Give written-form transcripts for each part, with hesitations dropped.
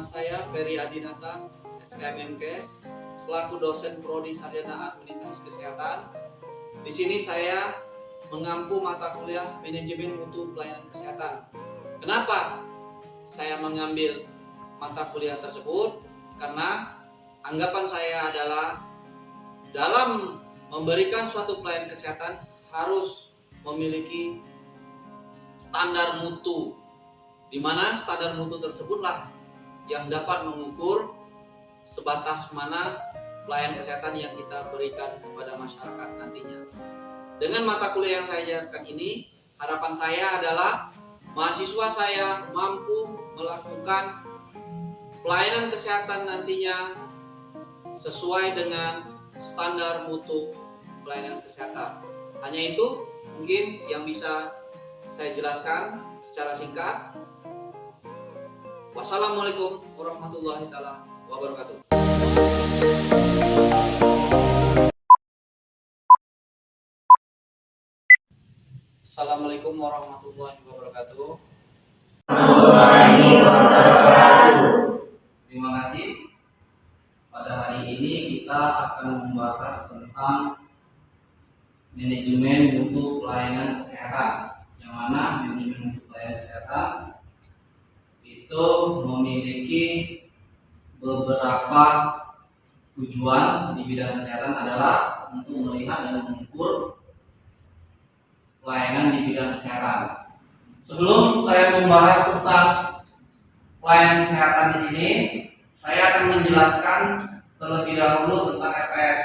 Nama saya Ferry Adinata, SKMMKes, selaku dosen Prodi Sarjana Administrasi Kesehatan. Di sini saya mengampu mata kuliah Manajemen Mutu Pelayanan Kesehatan. Kenapa saya mengambil mata kuliah tersebut? Karena anggapan saya adalah dalam memberikan suatu pelayanan kesehatan harus memiliki standar mutu, di mana standar mutu tersebutlah yang dapat mengukur sebatas mana pelayanan kesehatan yang kita berikan kepada masyarakat nantinya. Dengan mata kuliah yang saya ajarkan ini, harapan saya adalah mahasiswa saya mampu melakukan pelayanan kesehatan nantinya sesuai dengan standar mutu pelayanan kesehatan. Hanya itu mungkin yang bisa saya jelaskan secara singkat. Wassalamualaikum warahmatullahi wabarakatuh. Assalamualaikum warahmatullahi wabarakatuh. Terima kasih. Pada hari ini kita akan membahas tentang manajemen mutu pelayanan kesehatan. Yang mana manajemen mutu pelayanan kesehatan itu memiliki beberapa tujuan di bidang kesehatan adalah untuk melihat dan mengukur pelayanan di bidang kesehatan. Sebelum saya membahas tentang pelayanan kesehatan di sini, saya akan menjelaskan terlebih dahulu tentang RPS.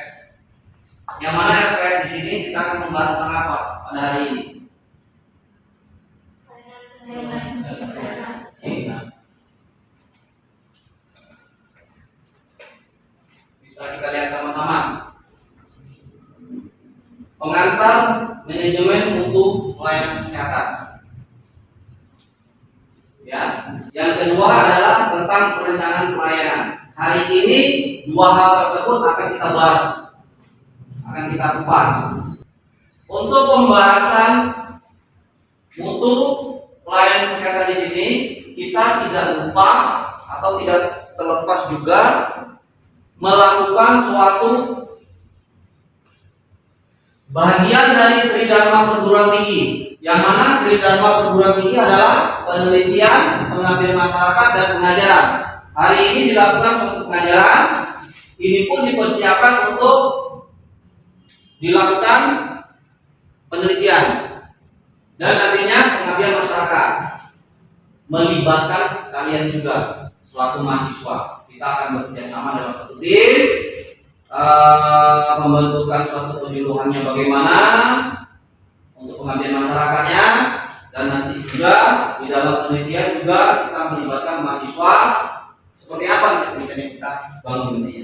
Yang mana RPS di sini kita akan membahas tentang apa pada hari ini? Bisa kita lihat sama-sama. Pengantar manajemen mutu pelayanan kesehatan. Ya. Yang kedua adalah tentang perencanaan pelayanan. Hari ini dua hal tersebut akan kita bahas, akan kita kupas. Untuk pembahasan mutu pelayanan kesehatan di sini, kita tidak lupa atau tidak terlepas juga melakukan suatu bagian dari Tridharma Perguruan Tinggi, yang mana Tridharma Perguruan Tinggi adalah penelitian, pengabdian masyarakat, dan pengajaran. Hari ini dilakukan suatu pengajaran, ini pun dipersiapkan untuk dilakukan penelitian dan nantinya pengabdian masyarakat, melibatkan kalian juga selaku mahasiswa. Kita akan bekerja sama dalam satu tim, membentukkan suatu penyuluhannya bagaimana untuk pengabdian masyarakatnya, dan nanti juga di dalam penelitian juga kita melibatkan mahasiswa. Seperti apa penelitian yang kita bangun nantinya?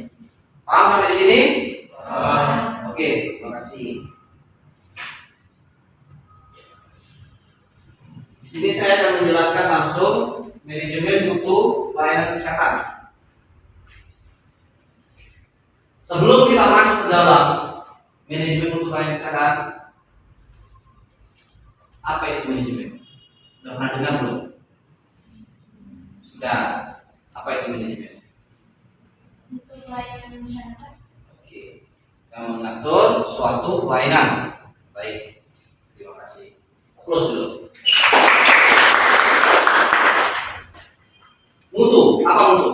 Paham sampai di sini? Oke, terima kasih. Di sini saya akan menjelaskan langsung manajemen mutu pelayanan kesehatan. Sebelum kita masuk ke dalam manajemen mutu pelayanan kesehatan, apa itu manajemen? Sudah pernah dengar belum? Sudah. Apa itu manajemen? Mutu pelayanan masyarakat. Oke. Yang mengatur suatu pelayanan. Baik. Terima kasih. Close dulu. Mutu, apa mutu?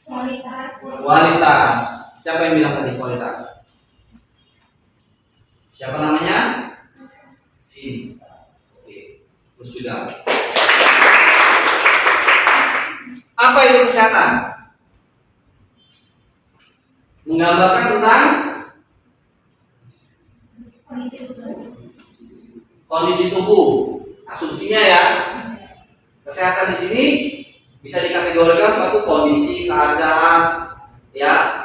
Kualitas. Kualitas. Siapa yang bilang tadi kualitas? Siapa namanya? Ini. Oke. Terus juga. Apa itu kesehatan? Menggambarkan tentang kondisi tubuh. Asumsinya ya, kesehatan di sini bisa dikategorikan suatu kondisi keadaan, ya.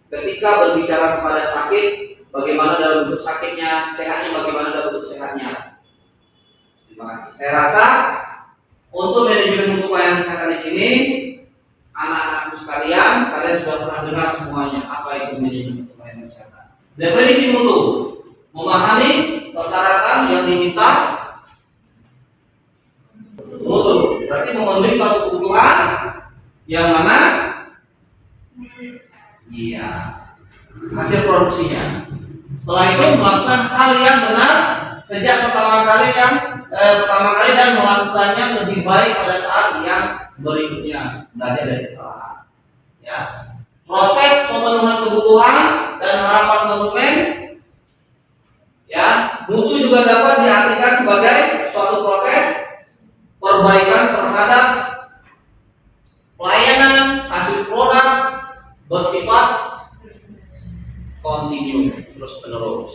Ketika berbicara kepada sakit, bagaimana dalam bentuk sakitnya, sehatnya bagaimana dalam bentuk sehatnya. Terima kasih. Saya rasa untuk manajemen mutu pelayanan kesehatan di sini, anak-anakku sekalian, kalian sudah pernah dengar semuanya apa itu manajemen mutu pelayanan kesehatan. Definisi mutu: memahami persyaratan yang diminta mutu, berarti memenuhi suatu kebutuhan Yang mana? Iya, hasil produksinya. Setelah itu melakukan hal yang benar sejak pertama kali dan melakukannya lebih baik pada saat yang berikutnya. Belajar dari kesalahan. Ya. Proses pemenuhan kebutuhan dan harapan konsumen. Ya, mutu juga dapat diartikan sebagai suatu proses perbaikan terhadap pelayanan hasil produk bersifat kontinu, terus menerus.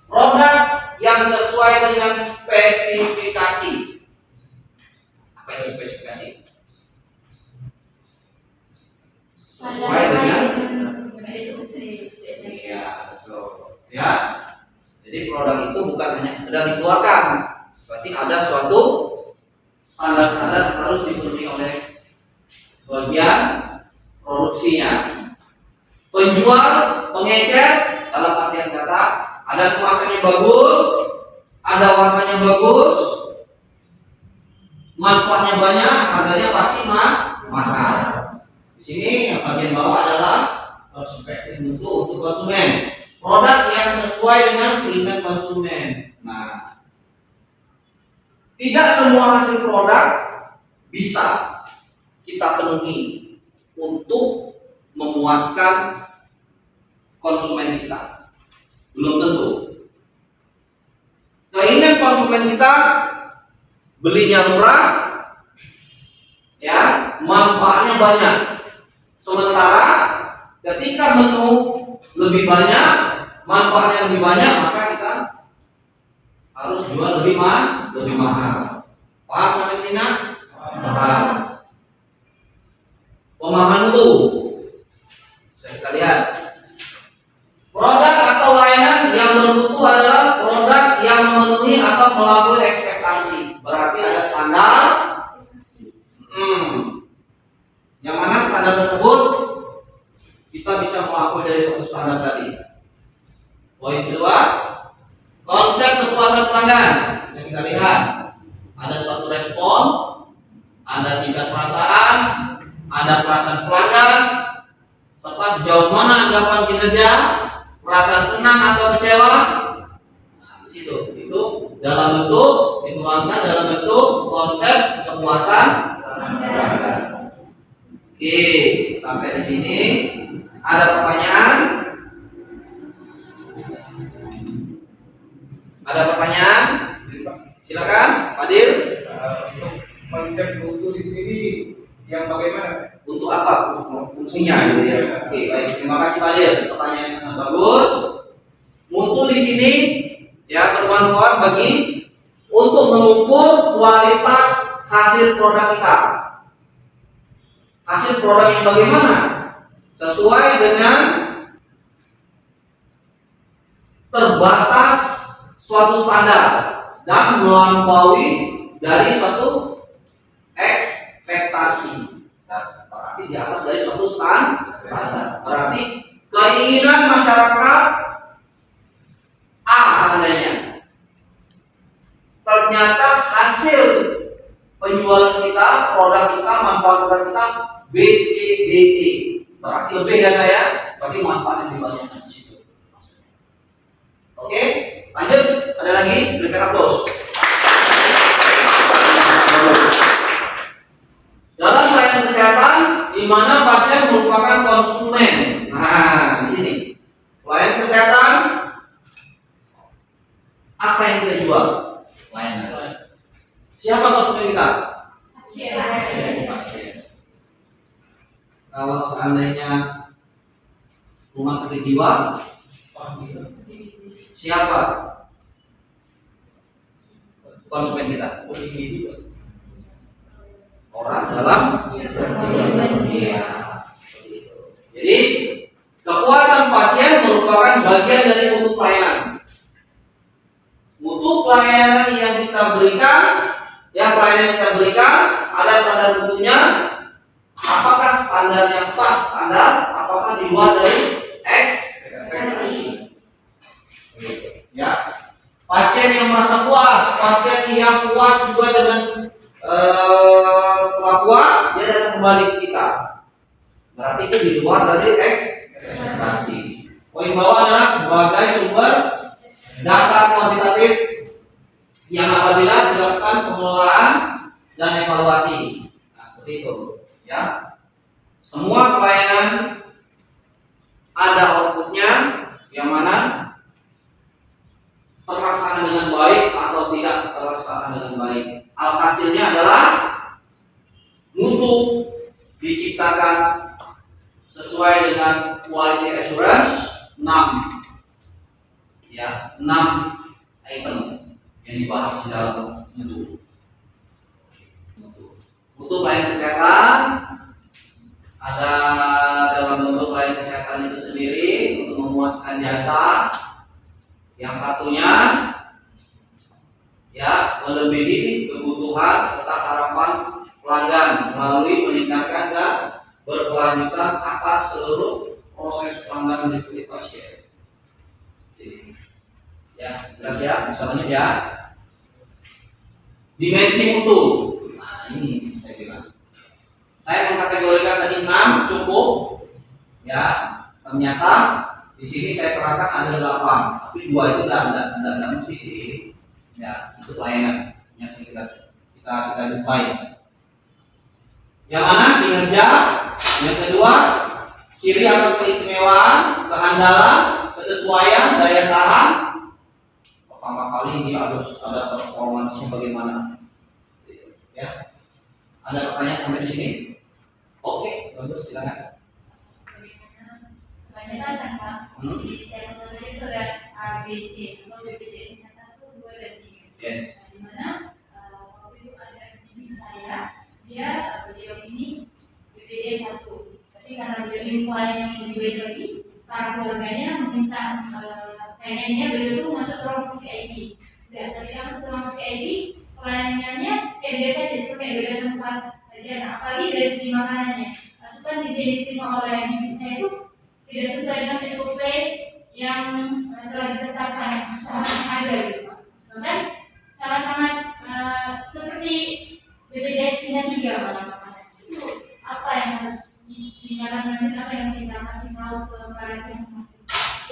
Produk yang sesuai dengan spesifikasi. Apa itu spesifikasi? Sesuai dengan iya, betul. Ya. Jadi produk itu bukan hanya sekedar dikeluarkan, berarti ada suatu standar-standar yang harus dipenuhi oleh bagian produksinya. Penjual, pengecer, dalam artian kata, ada kemasannya bagus, ada warnanya bagus, manfaatnya banyak, harganya pasti mahal. Di sini yang bagian bawah adalah perspektif mutu untuk konsumen. Produk yang sesuai dengan keinginan konsumen. Nah, tidak semua hasil produk bisa kita penuhi untuk memuaskan konsumen kita. Belum tentu. Keinginan konsumen kita belinya murah, ya, manfaatnya banyak. Sementara ketika menu lebih banyak, manfaatnya lebih banyak, maka kita harus jual lebih mahal. Paham sampai sini? Paham. Pemahaman dulu. Kita lihat. Produk atau layanan yang bermutu adalah produk yang memenuhi atau melampaui ekspektasi. Berarti ada standar. Yang mana standar tersebut kita bisa melampaui dari suatu standar tadi. Poin kedua, konsep kepuasan pelanggan. Bisa kita lihat, ada suatu respon, ada tingkat perasaan, ada perasaan pelanggan, serta sejauh mana anggapan kinerja, perasaan senang atau kecewa. Nah, di situ itu dalam bentuk dituangkan dalam bentuk konsep kepuasan pelanggan. Oke, sampai di sini ada pertanyaan? Ada pertanyaan? Silakan, Fadil. Konsep mutu di sini yang bagaimana? Untuk apa fungsinya gitu ya? Oke, baik. Terima kasih Fadil. Pertanyaannya sangat bagus. Mutu di sini ya bermanfaat bagi untuk mengukur kualitas hasil produk kita. Hasil produk yang bagaimana? Sesuai dengan terbatas suatu standar dan melampaui dari suatu ekspektasi. Nah, berarti di atas dari suatu standar. Berarti keinginan masyarakat A seandainya. Ternyata hasil penjualan kita, produk kita, manfaat produk kita B, C, D, E. Berarti lebih ya ya. Berarti manfaatnya lebih banyak di situ. Oke, lanjut. Ada lagi? Berikan aplaus. Dalam pelayanan kesehatan, di mana pasien merupakan konsumen. Nah, di sini pelayanan kesehatan, apa yang kita jual? Pelayanan. Siapa konsumen kita? Pasien. Kalau seandainya rumah sakit jiwa, siapa konsumen kita? Orang dalam. Ya. Jadi kepuasan pasien merupakan bagian dari mutu pelayanan. Mutu pelayanan yang kita berikan, ada standar mutunya. Apakah standar yang pas standar? Apakah di luar dari ekspektasi? Ya, pasien yang merasa puas, pasien yang puas juga dengan setelah puas balik kita. Berarti itu di luar dari ekspektasi. Poin bawah adalah sebagai sumber data kuantitatif yang apabila dilakukan pengelolaan dan evaluasi. Nah, seperti itu, ya. Semua pelayanan ada outputnya, yang mana terlaksana dengan baik atau tidak terlaksana dengan baik. Alhasilnya adalah mutu diciptakan sesuai dengan quality assurance 6 ya, 6 item yang dibahas di dalam mutu. Mutu pelayanan kesehatan ada dalam bentuk pelayanan kesehatan itu sendiri untuk memuaskan jasa. Yang satunya ya melebihi kebutuhan serta harapan pelanggan melalui meningkatkan dan berkelanjutan atas seluruh proses pelanggan meliputi pasien. Ya, jelas ya, misalnya ya. Dimensi mutu. Nah, ini saya bilang. Saya mengkategorikan tadi 6 cukup. Ya, ternyata di sini saya terangkan ada 8, tapi 2 itu tidak mesti sih. Ya, itu pelayanan yang kita jumpai. Yang mana kinerja, yang kedua ciri atau keistimewaan, kehandalan, kesesuaian, daya tahan. Pertama kali dia harus ada performansnya bagaimana. Ya, ada pertanyaan sampai di sini? Oke, bagus, silakan. Kebanyakan kan Pak, di setiap proses itu ada A, B, C, atau BPJS 1, 2, dan 3. Yes. Nah, di mana waktu itu ada bimbing saya, dia beliau ini BPJS 1. Tapi karena beliau lingkungan yang lebih baik lagi, para keluarganya meminta pengennya beliau itu masuk ke ruang VIP. Dan ketika masuk ke ruang VIP, pelayanannya kayak biasa jadi kayak beda tempat saja. Nah, apalagi dari segi makanannya, asupan gizi yang diterima oleh bimbing saya itu tidak sesuai dengan SOP yang telah ditetapkan, sangat ada gitu Pak. Bahkan sangat-sangat seperti BPJS tingkat 3 malah makanan. Itu apa yang harus dinyatakan lanjut, apa yang kita kasih tahu ke para tim masing.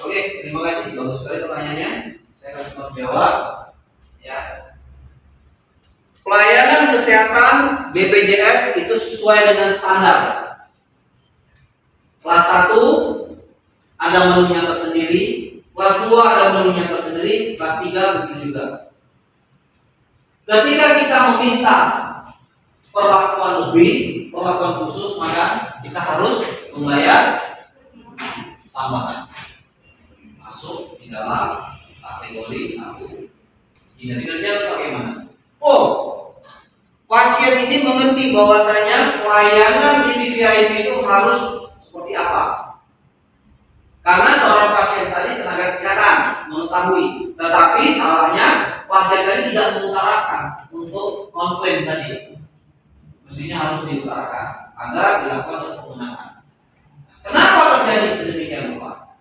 Oke, terima kasih. Bagus sekali pertanyaannya. Saya akan coba jawab. Ya. Pelayanan kesehatan BPJS itu sesuai dengan standar. Kelas 1 ada menunya tersendiri, kelas 2 ada menunya tersendiri, kelas 3 begitu juga. Ketika kita meminta perlakuan lebih, perlakuan khusus, maka kita harus membayar tambahan. Masuk di dalam kategori 1. Kinerja bagaimana? Oh, pasien ini mengerti bahwasanya pelayanan di VVIP itu harus seperti apa? Karena seorang pasien tadi tenaga kesehatan mengetahui, tetapi salahnya pasien tadi tidak mengutarakan untuk komplain tadi. Mestinya harus diutarakan agar dilakukan suatu pemenahan. Kenapa terjadi sedemikian rupa?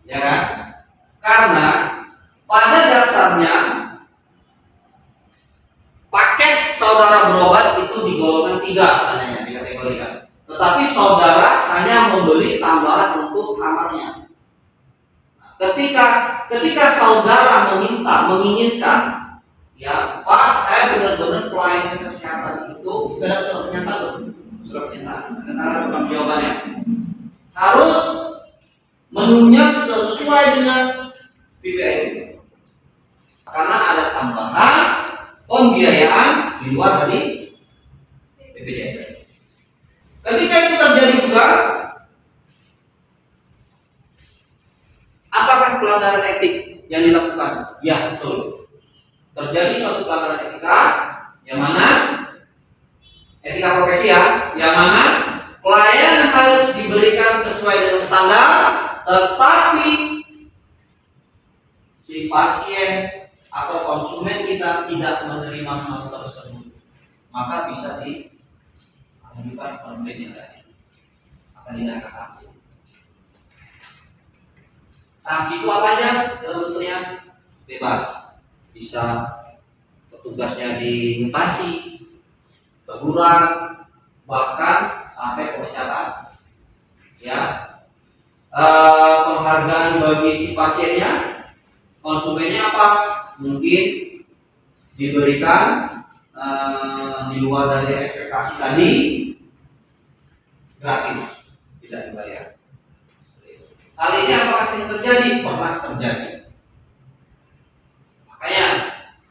Ya kan? Karena pada dasarnya paket saudara berobat itu digolongkan 3 sebenarnya dikategorikan. Tetapi saudara hanya membeli tambahan untuk kamarnya. Ketika saudara menginginkan, ya Pak, saya benar-benar pelayanan kesehatan itu tidak surat pernyataan loh, surat pernyataan. Karena jawabannya harus menunya sesuai dengan VVIP. Karena ada tambahan pembiayaan di luar dari BPJS. Ketika itu terjadi juga, apakah pelanggaran etik yang dilakukan? Ya, betul. Terjadi suatu pelanggaran etika, yang mana etika profesi ya, yang mana pelayanan harus diberikan sesuai dengan standar, tetapi si pasien atau konsumen kita tidak menerima hal tersebut, maka bisa diajukan komplain yang tadi, akan dinaikkan sanksi. Sanksi itu apa aja? Dalam bentuknya bebas, bisa petugasnya dimutasi, teguran, bahkan sampai pemecatan. Ya, penghargaan bagi si pasiennya, konsumennya apa? Mungkin diberikan di luar dari ekspektasi tadi, gratis, tidak dibayar. Hal ini apakah sering terjadi? Pernah terjadi. Makanya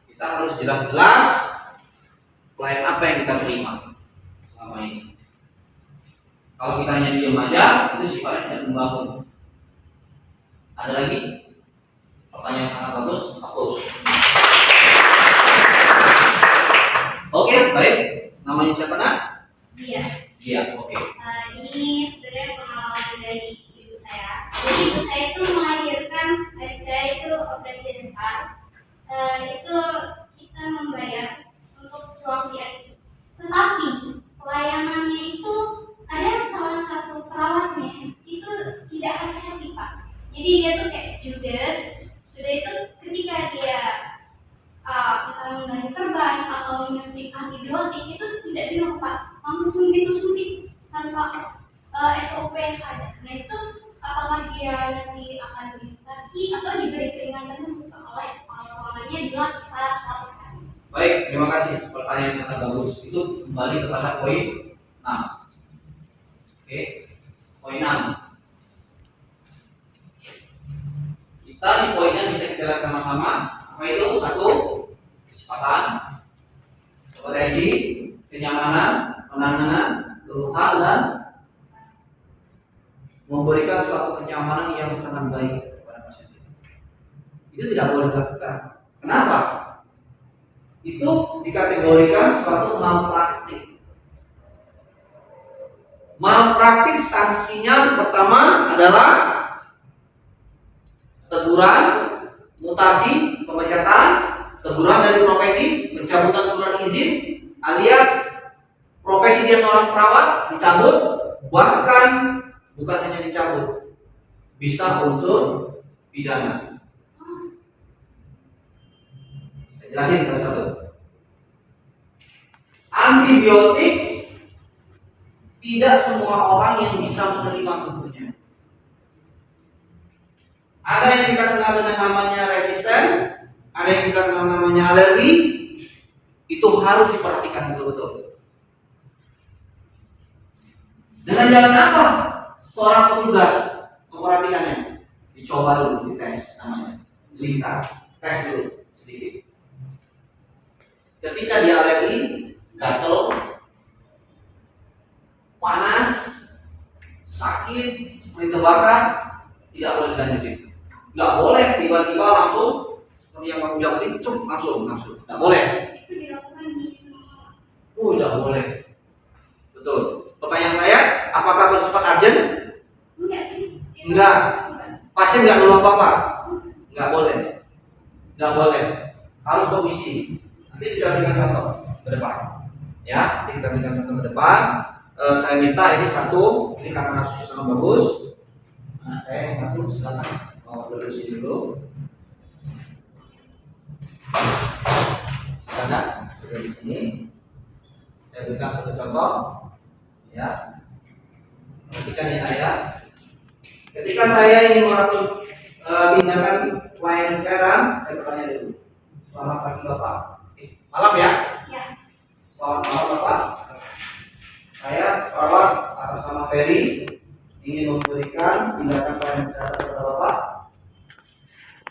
kita harus jelas-jelas klien apa yang kita terima selama ini. Kalau kita hanya diam aja, itu sifatnya tidak membangun. Ada lagi? Pertanyaan sangat bagus, bagus. Oke, baik. Namanya siapa nak? Iya. Iya, oke. Ini sebenarnya pengalaman dari ibu saya. Jadi ibu saya itu melahirkan adik saya itu operasi besar. Itu kita membayar untuk ruang VIP. Tetapi pelayanannya itu ada salah satu perawatnya itu tidak hati-hati Pak. Jadi dia tuh kayak judes. Sudah itu ketika dia kita mengganti perban atau menyuntik antibiotik itu tidak bilang Pak, langsung disuntik tanpa SOP yang ada. Nah itu apakah dia nanti akan dikasih atau diberi peringatan dulu oleh pengalamannya bilang kita lakukan. Baik, terima kasih. Pertanyaan sangat bagus. Itu kembali kepada poin 6. Oke, poin 6. Kita di poinnya bisa kita lihat sama-sama. Apa itu? 1. Kecepatan, potensi, kenyamanan, penanganan, keluhan, dan memberikan suatu kenyamanan yang sangat baik kepada pasien. Itu tidak boleh dilakukan. Kenapa? Itu dikategorikan suatu malpraktik. Malpraktik sanksinya pertama adalah teguran, mutasi, pemecatan, teguran dari profesi, pencabutan surat izin, alias profesi dia seorang perawat dicabut, bahkan bukan hanya dicabut, bisa unsur pidana. Saya jelasin satu-satu. Antibiotik tidak semua orang yang bisa menerima tubuhnya. Ada yang kita kenal dengan namanya resisten, ada yang kita kenal namanya alergi. Itu harus diperhatikan betul-betul. Dengan jalan apa seorang petugas memperhatikannya? Dicoba dulu, dites namanya, lingkar, tes dulu sedikit. Ketika dia alergi, gatel, panas, sakit, seperti terbakar, tidak boleh dilanjutin. Nggak boleh tiba-tiba langsung seperti yang kamu bilang tadi, langsung, nggak boleh. Itu dilakukan di Nggak boleh. Betul. Pertanyaan saya, apakah bersifat urgent? enggak sih? Enggak. Pasien nggak ngeluh apa-apa? Nggak boleh. Nggak boleh. Harus komisi. Nanti kita berikan contoh ke depan. Ya, nanti kita berikan contoh ke depan. Saya minta ini satu, ini karena kasusnya sangat bagus. Nah, saya satu, silakan mau duduk sini dulu. Silakan duduk di sini. Saya berikan satu contoh. Ya, ketika saya ingin melakukan tindakan pelayanan kesehatan, saya bertanya dulu. Selamat pagi Bapak. Malam ya. Ya. Selamat malam Bapak. Saya perawat atas nama Ferry ingin memberikan tindakan pelayanan kesehatan kepada Bapak.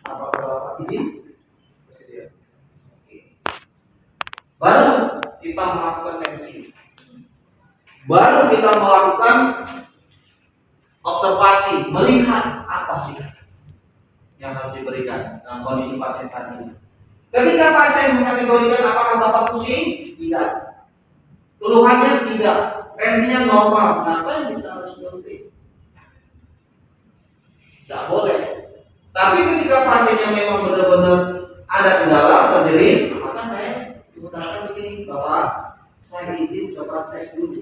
Apakah Bapak izin? Bersedia. Oke. Baru kita melakukan revisi. Baru kita melakukan observasi, melihat apa sih yang harus diberikan dalam kondisi pasien saat ini. Ketika pasien mengkategorikan apakah Bapak pusing, tidak. Keluhannya tidak, tensinya normal. Kenapa yang kita harus berhenti? Tidak boleh. Tapi ketika pasiennya memang benar-benar ada kendala terjadi, maka saya mengutarakan begini, Bapak, saya izin coba tes dulu.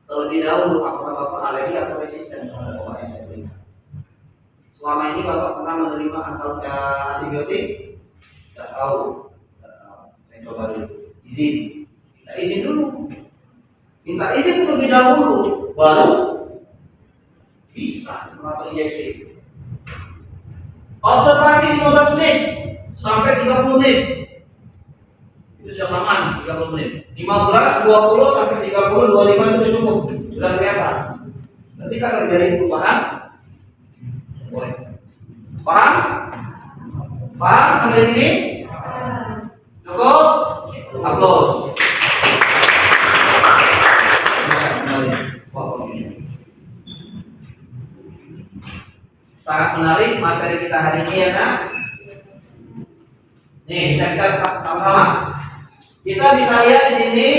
Terlebih dahulu apakah Bapak alergi atau resisten terhadap obat yang saya berikan. Selama ini Bapak pernah menerima antibiotik? Tidak tahu. Saya coba dulu. Izin. Kita izin dulu. minta izin terlebih dahulu, baru bisa melakukan injeksi. Observasi 15 menit sampai 30 menit. Itu sudah aman, 30 menit. 15, 20 sampai 30, 25 itu cukup. Sudah kelihatan. Ketika terjadi perubahan, boleh. Paham? Paham sampai sini? Cukup? Aplaus. Sangat menarik materi kita hari ini ya nak. Nih bisa kita sama-sama. Kita bisa lihat di sini.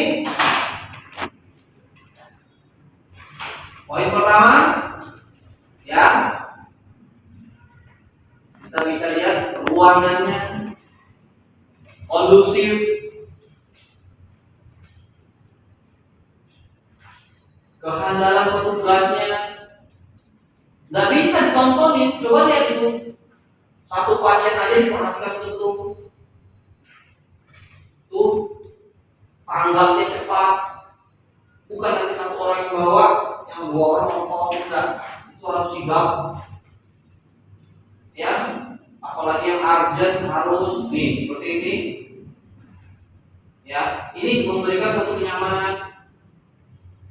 Poin pertama, ya. Kita bisa lihat ruangannya kondusif, kehandalan petugasnya. Nggak bisa ditontonin. Coba lihat itu, satu pasien aja diperhatikan betul. Tuh, tanggapnya cepat. Bukan nanti satu orang yang bawa, yang dua orang nonton, enggak. Itu harus sigap. Ya, apalagi yang urgent harus nih seperti ini. Ya, ini memberikan satu kenyamanan.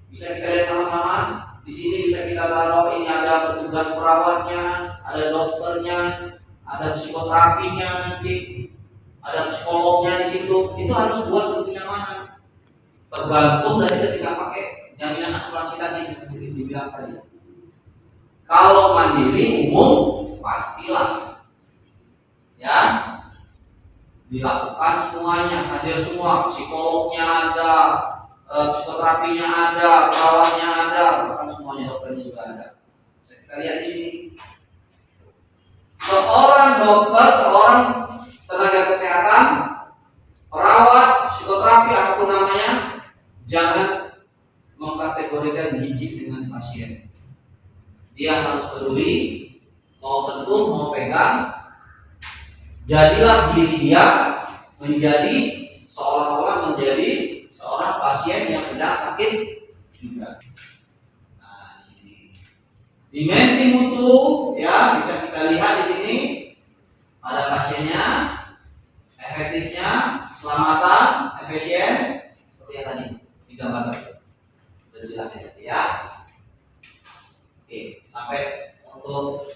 Bisa kita lihat sama-sama. Di sini bisa kita taruh, ini ada petugas perawatnya, ada dokternya, ada psikoterapinya nanti, ada psikolognya di situ. Itu harus buat suatu kenyamanan. Tergantung dari ketika pakai jaminan asuransi tadi yang dibilang tadi. Kalau mandiri umum pastilah, ya dilakukan semuanya, hadir semua, psikolognya ada, psikoterapinya ada, perawatnya ada, bahkan semuanya dokternya juga ada. Kita lihat di sini, seorang dokter, seorang tenaga kesehatan, perawat, psikoterapi apapun namanya, jangan mengkategorikan jijik dengan pasien. Dia harus peduli, mau sentuh, mau pegang. Jadilah diri dia menjadi seolah-olah menjadi seorang pasien yang sedang sakit juga. Nah, di sini dimensi mutu, ya bisa kita lihat di sini ada pasiennya, efektifnya, keselamatan, efisien, seperti yang tadi digambarkan. Sudah jelas ya. Oke, sampai untuk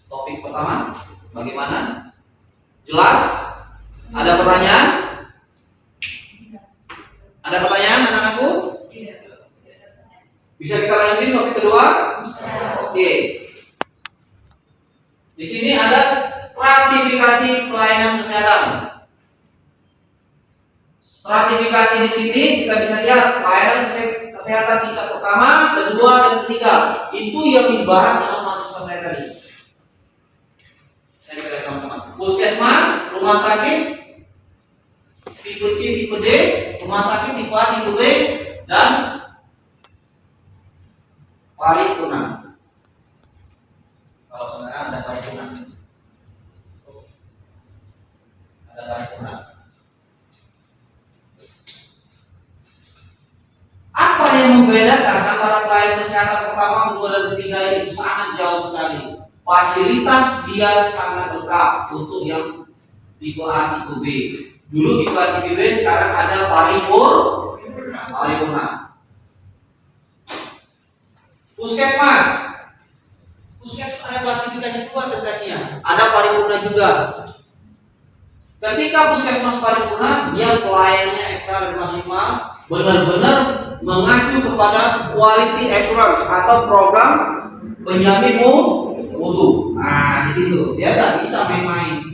topik pertama, bagaimana? Jelas? Ada pertanyaan? Ada pertanyaan anak-anakku? Bisa kita lanjutin topik kedua? Oke. Di sini ada stratifikasi pelayanan kesehatan. Stratifikasi di sini kita bisa lihat pelayanan kesehatan tingkat pertama, kedua, dan ketiga. Itu yang dibahas dalam mahasiswa saya tadi. Saya lihat sama-sama. Puskesmas, rumah sakit, tipe C, tipe D, rumah sakit tipe A, tipe B, dan paripurna. Kalau sekarang ada paripurna. Ada paripurna. Apa yang membedakan antara pelayanan kesehatan pertama, kedua, dan ketiga ini sangat jauh sekali. Fasilitas dia sangat lengkap untuk yang tipe A, tipe B. Dulu tipe A, tipe B, sekarang ada paripurna. Puskesmas ada klasifikasi juga tugasnya. Ada paripurna juga. Ketika puskesmas paripurna, dia pelayanannya ekstra dan maksimal, benar-benar mengacu kepada quality assurance atau program penjamin mutu. Nah, di situ dia nggak bisa main-main.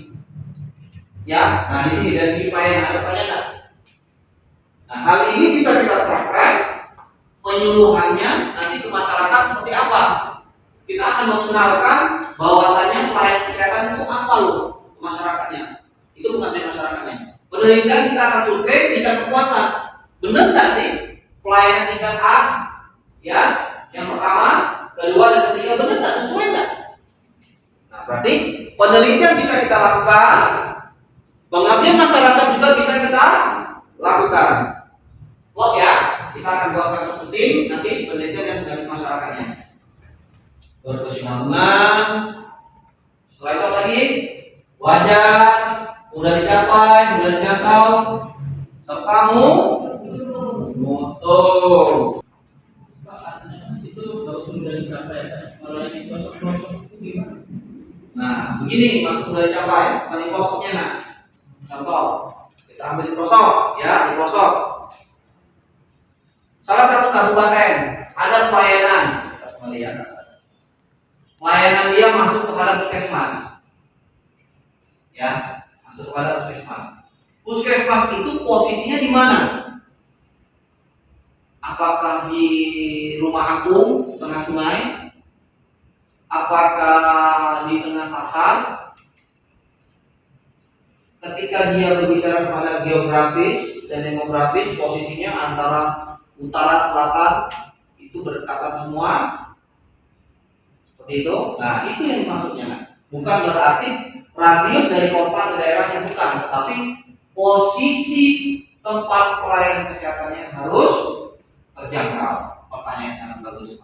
Ya, nah di sini dari segi pelayanan ada pertanyaan. Nah, hal ini bisa kita terapkan penyuluhannya nanti ke masyarakat seperti apa. Kita akan mengenalkan bahwasanya pelayanan kesehatan itu apa loh ke masyarakatnya. Itu bukan dari masyarakatnya. Penelitian kita akan survei tingkat kepuasan. Benar nggak sih pelayanan tingkat A, ya, yang pertama, kedua, dan ketiga benar nggak, sesuai nggak? Nah, berarti penelitian bisa kita lakukan, pengabdian masyarakat juga bisa kita lakukan. Loh ya, kita kita akan buatkan suatu tim, nanti penelitian yang mendampingi masyarakatnya. Berkesinambungan. Setelah itu apa lagi? Wajar, mudah dicapai, mudah dijangkau, serta mutu. Itu harus mudah dicapai. Kalau ini pelosok-pelosok itu gimana? Nah, begini maksud mudah dicapai, bukan di pelosoknya. Nah, contoh, kita ambil di pelosok, ya, di pelosok. Salah satu kabupaten ada pelayanan, kita kembali ke atas. Pelayanan dia masuk kepada puskesmas, ya, masuk kepada puskesmas. Puskesmas itu posisinya di mana? Apakah di rumah Agung, tengah sungai? Apakah di tengah pasar? Ketika dia berbicara kepada geografis dan demografis, posisinya antara utara selatan itu berdekatan semua, seperti itu. Nah, itu yang maksudnya. Bukan berarti radius dari kota ke daerahnya, bukan, tetapi posisi tempat pelayanan kesehatannya harus terjangkau. Pertanyaan yang sangat bagus.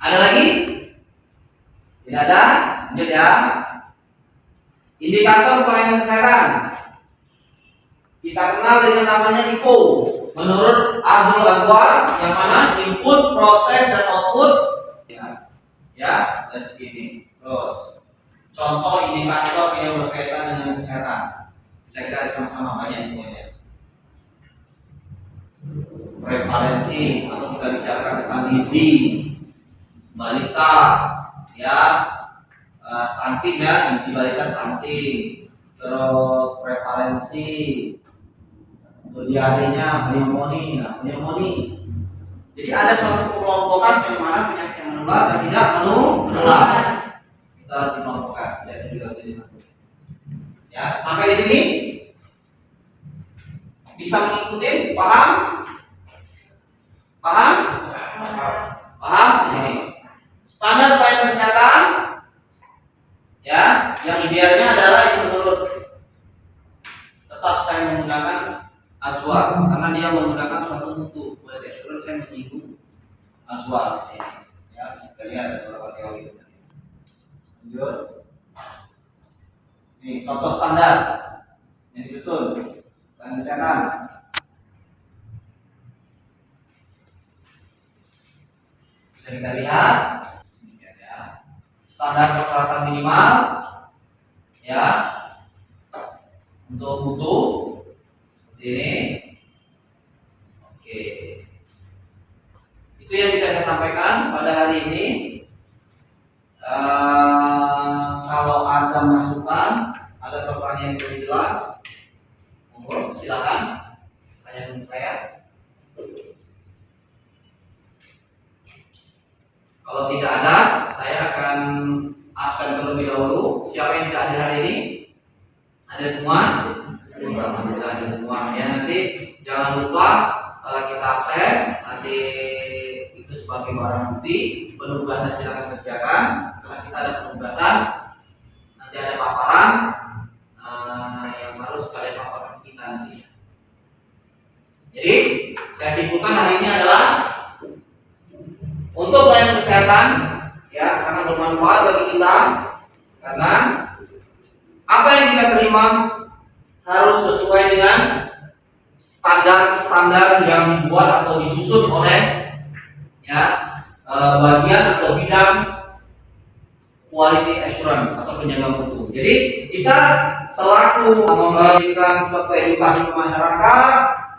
Ada lagi? Tidak ada? Lanjut ya. Indikator pelayanan kesehatan kita kenal dengan namanya IPO. Menurut Azrul Azwar, yang mana input, proses, dan output. Ya, let's begin. Terus, contoh indikator yang berkaitan dengan kesehatan. Bisa kita sama-sama banyak infonya. Prevalensi atau kita bicarakan tentang gizi, balita, ya, stunting ya, gizi balita stunting, terus prevalensi untuk diarenya pneumonia. Nah, pneumonia. Jadi ada suatu pengelompokan yang mana penyakit yang menular dan tidak menular. Kita harus dikelompokkan, tidak juga ya. Sampai di sini bisa mengikuti, paham? Paham? Paham? Di sini. Standar pelayanan kesehatan, ya, yang idealnya adalah itu menurut. Tetap saya menggunakan Azwar karena dia menggunakan suatu mutu. Boleh tekstur saya menyinggung Azwar di sini. Ya, kita lihat ada beberapa teori. Lanjut. Ini contoh standar yang disusun pelayanan kesehatan. Bisa kita lihat. Standar persyaratan minimal, ya, untuk mutu seperti ini. Oke, itu yang bisa saya sampaikan pada hari ini. Kalau ada masukan, ada pertanyaan yang lebih jelas, monggo silakan tanya dengan saya. Kalau tidak ada, saya akan absen terlebih dahulu. Siapa yang tidak hadir hari ini? Ada semua? Alhamdulillah ada semua. Ya, nanti jangan lupa kita absen. Nanti itu sebagai barang bukti. Penugasan silakan kerjakan. Karena kita ada penugasan. Nanti ada paparan yang harus kalian paparkan kita nanti. Jadi saya simpulkan hari ini adalah untuk pelayanan kesehatan, ya, sangat bermanfaat bagi kita karena apa yang kita terima harus sesuai dengan standar-standar yang dibuat atau disusun oleh, ya, bagian atau bidang quality assurance atau penjaga mutu. Jadi kita selaku memberikan suatu edukasi ke masyarakat,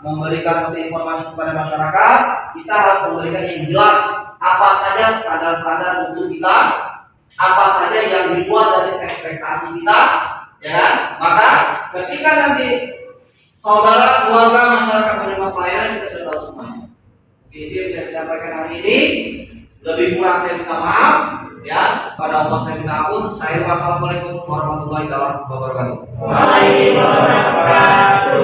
memberikan suatu informasi kepada masyarakat, kita harus memberikan yang jelas apa saja standar-standar mutu kita, apa saja yang dibuat dari ekspektasi kita, ya kan? Maka ketika nanti saudara, keluarga, masyarakat menerima pelayanan, kita sudah tahu semuanya. Oke, itu yang bisa disampaikan hari ini. Lebih kurang saya minta maaf, ya. Pada Allah saya minta ampun. Wassalamualaikum warahmatullahi wabarakatuh. Waalaikumsalam.